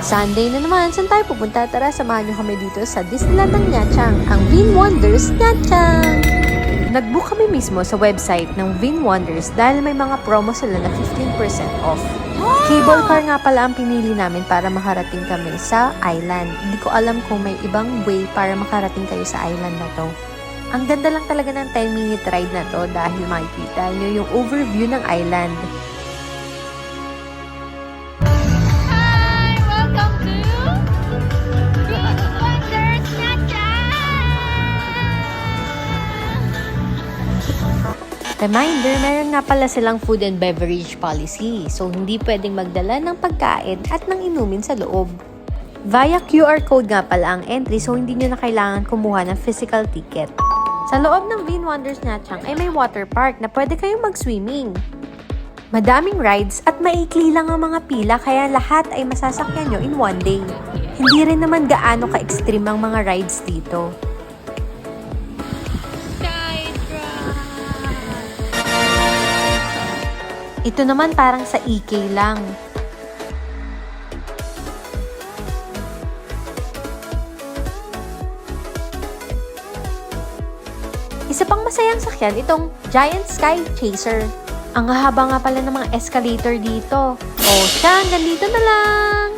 Sunday na naman, saan tayo pupunta? Tara, samahan nyo kami dito sa Disneyland ng Nha Trang, ang Vin Wonders Nha Trang! Nag-book kami mismo sa website ng Vin Wonders dahil may mga promo sila na 15% off. Cable car nga pala ang pinili namin para makarating kami sa island. Hindi ko alam kung may ibang way para makarating kayo sa island na to. Ang ganda lang talaga ng 10-minute ride na to dahil makikita nyo yung overview ng island. Reminder, meron nga pala silang food and beverage policy. So, hindi pwedeng magdala ng pagkain at ng inumin sa loob. Via QR code nga pala ang entry, so hindi nyo na kailangan kumuha ng physical ticket. Sa loob ng Vin Wonders Nha Trang ay may water park na pwede kayong mag-swimming. Madaming rides at maikli lang ang mga pila kaya lahat ay masasakyan nyo in one day. Hindi rin naman gaano ka-extreme ang mga rides dito. Ito naman parang sa EK lang. Isa pang masayang sakyan itong Giant Sky Chaser. Ang haba nga pala ng mga escalator dito. O siya, hanggang dito na lang!